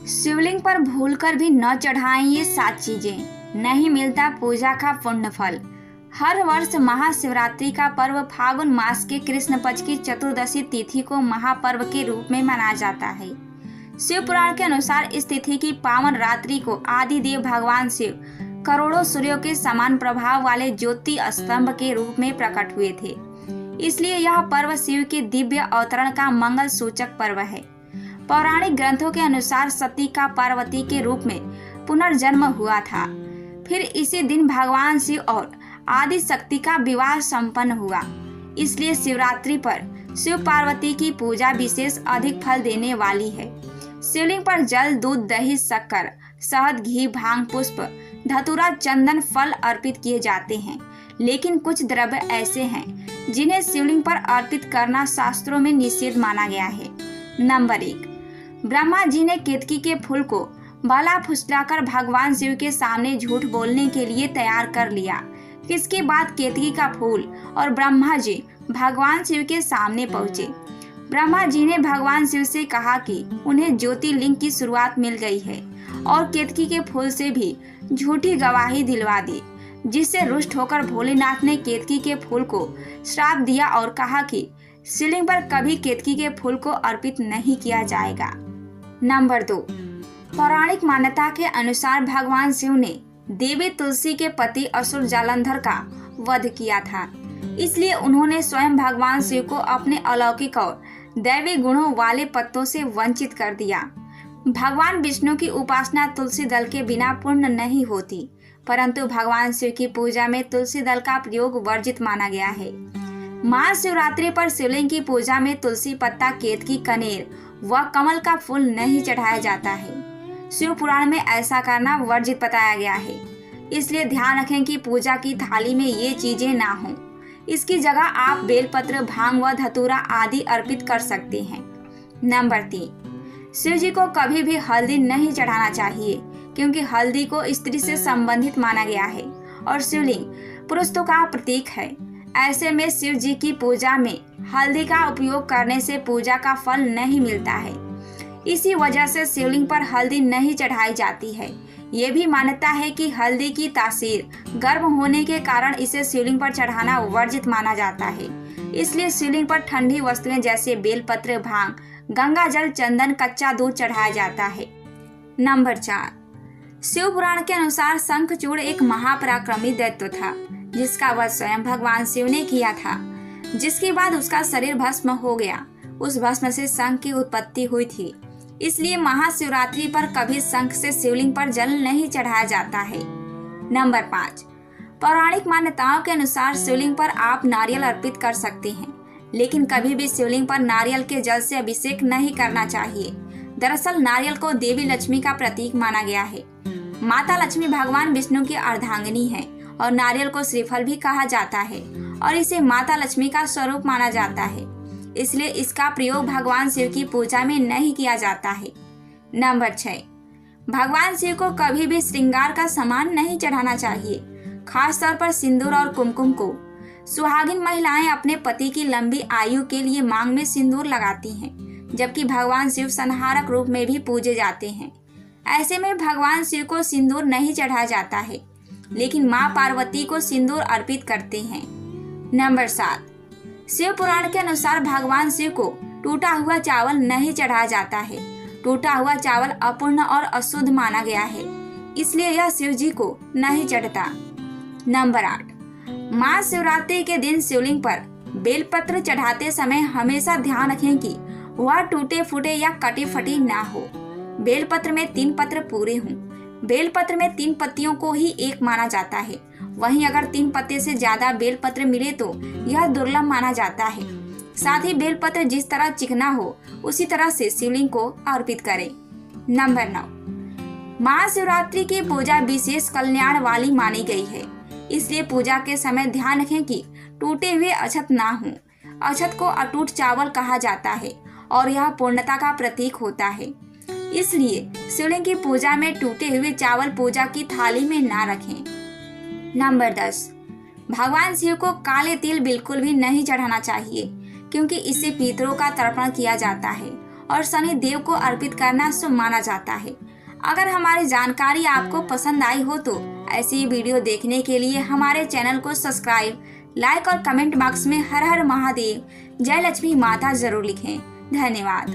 शिवलिंग पर भूलकर भी न चढ़ाएं ये 7 चीजें, नहीं मिलता पूजा का पुण्य फल। हर वर्ष महाशिवरात्रि का पर्व फागुन मास के कृष्ण पक्ष की चतुर्दशी तिथि को महापर्व के रूप में मनाया जाता है। शिव पुराण के अनुसार इस तिथि की पावन रात्रि को आदि देव भगवान शिव करोड़ों सूर्यों के समान प्रभाव वाले ज्योति स्तंभ के रूप में प्रकट हुए थे। इसलिए यह पर्व शिव के दिव्य अवतरण का मंगल सूचक पर्व है। पौराणिक ग्रंथों के अनुसार सती का पार्वती के रूप में पुनर्जन्म हुआ था। फिर इसी दिन भगवान शिव और आदि शक्ति का विवाह संपन्न हुआ। इसलिए शिवरात्रि पर शिव पार्वती की पूजा विशेष अधिक फल देने वाली है। शिवलिंग पर जल, दूध, दही, शक्कर, शहद, घी, भांग, पुष्प, धतूरा, चंदन, फल अर्पित किए जाते हैं। लेकिन कुछ द्रव्य ऐसे हैं जिन्हें शिवलिंग पर अर्पित करना शास्त्रों में निषेध माना गया है। नंबर 1, ब्रह्मा जी ने केतकी के फूल को बाला फुसलाकर भगवान शिव के सामने झूठ बोलने के लिए तैयार कर लिया। इसके बाद केतकी का फूल और ब्रह्मा जी भगवान शिव के सामने पहुंचे। ब्रह्मा जी ने भगवान शिव से कहा कि उन्हें ज्योतिर्लिंग की शुरुआत मिल गई है और केतकी के फूल से भी झूठी गवाही दिलवा दी, जिससे रुष्ट होकर भोलेनाथ ने केतकी के फूल को श्राप दिया और कहा कि शिवलिंग पर कभी केतकी के फूल को अर्पित नहीं किया जाएगा। नंबर 2, पौराणिक मान्यता के अनुसार भगवान शिव ने देवी तुलसी के पति असुर जालंधर का वध किया था। इसलिए उन्होंने स्वयं भगवान शिव को अपने अलौकिक और दैवी गुणों वाले पत्तों से वंचित कर दिया। भगवान विष्णु की उपासना तुलसी दल के बिना पूर्ण नहीं होती, परंतु भगवान शिव की पूजा में तुलसी दल का प्रयोग वर्जित माना गया है। महाशिवरात्रि पर शिवलिंग की पूजा में तुलसी पत्ता, केतकी, कनेर व कमल का फूल नहीं चढ़ाया जाता है। शिव पुराण में ऐसा करना वर्जित बताया गया है। इसलिए ध्यान रखें कि पूजा की थाली में ये चीजें ना हों। इसकी जगह आप बेलपत्र, भांग व धतूरा आदि अर्पित कर सकते हैं। नंबर 3, शिव जी को कभी भी हल्दी नहीं चढ़ाना चाहिए, क्योंकि हल्दी को स्त्री से संबंधित माना गया है और शिवलिंग पुरुषत्व का प्रतीक है। ऐसे में शिव जी की पूजा में हल्दी का उपयोग करने से पूजा का फल नहीं मिलता है। इसी वजह से शिवलिंग पर हल्दी नहीं चढ़ाई जाती है। ये भी मान्यता है कि हल्दी की तासीर गर्म होने के कारण इसे शिवलिंग पर चढ़ाना वर्जित माना जाता है। इसलिए शिवलिंग पर ठंडी वस्तुएं जैसे बेलपत्र, भांग, गंगा जल, चंदन, कच्चा दूध चढ़ाया जाता है। नंबर 4, शिव पुराण के अनुसार शंखचूड़ एक महापराक्रमी दैत्य था, जिसका वध स्वयं भगवान शिव ने किया था, जिसके बाद उसका शरीर भस्म हो गया। उस भस्म से शंख की उत्पत्ति हुई थी। इसलिए महाशिवरात्रि पर कभी शंख से शिवलिंग पर जल नहीं चढ़ाया जाता है। नंबर 5, पौराणिक मान्यताओं के अनुसार शिवलिंग पर आप नारियल अर्पित कर सकते हैं, लेकिन कभी भी शिवलिंग पर नारियल के जल से अभिषेक नहीं करना चाहिए। दरअसल नारियल को देवी लक्ष्मी का प्रतीक माना गया है। माता लक्ष्मी भगवान विष्णु की अर्धांगिनी है और नारियल को श्रीफल भी कहा जाता है और इसे माता लक्ष्मी का स्वरूप माना जाता है। इसलिए इसका प्रयोग भगवान शिव की पूजा में नहीं किया जाता है। नंबर 6, भगवान शिव को कभी भी श्रृंगार का सामान नहीं चढ़ाना चाहिए, खास तौर पर सिंदूर और कुमकुम को। सुहागिन महिलाएं अपने पति की लंबी आयु के लिए मांग में सिंदूर लगाती हैं, जबकि भगवान शिव संहारक रूप में भी पूजे जाते हैं। ऐसे में भगवान शिव को सिंदूर नहीं चढ़ाया जाता है, लेकिन मां पार्वती को सिंदूर अर्पित करते हैं। नंबर 7, शिव पुराण के अनुसार भगवान शिव को टूटा हुआ चावल नहीं चढ़ाया जाता है। टूटा हुआ चावल अपूर्ण और अशुद्ध माना गया है, इसलिए यह शिव जी को नहीं चढ़ता। नंबर 8, महाशिवरात्रि के दिन शिवलिंग पर बेलपत्र चढ़ाते समय हमेशा ध्यान रखें कि वह टूटे फूटे या कटी फटी ना हो। बेलपत्र में 3 पत्र पूरे हों। बेलपत्र में 3 पत्तियों को ही एक माना जाता है। वहीं अगर 3 पत्ते से ज्यादा बेलपत्र मिले तो यह दुर्लभ माना जाता है। साथ ही बेलपत्र जिस तरह चिकना हो उसी तरह से शिवलिंग को अर्पित करें। नंबर 9, महाशिवरात्रि की पूजा विशेष कल्याण वाली मानी गई है। इसलिए पूजा के समय ध्यान रखें कि टूटे हुए अक्षत ना हो। अक्षत को अटूट चावल कहा जाता है और यह पूर्णता का प्रतीक होता है। इसलिए शिवलिंग की पूजा में टूटे हुए चावल पूजा की थाली में ना रखें। नंबर 10, भगवान शिव को काले तिल बिल्कुल भी नहीं चढ़ाना चाहिए, क्योंकि इससे पितरों का तर्पण किया जाता है और शनि देव को अर्पित करना शुभ माना जाता है। अगर हमारी जानकारी आपको पसंद आई हो तो ऐसी वीडियो देखने के लिए हमारे चैनल को सब्सक्राइब, लाइक और कमेंट बॉक्स में हर हर महादेव, जय लक्ष्मी माता जरूर लिखें। धन्यवाद।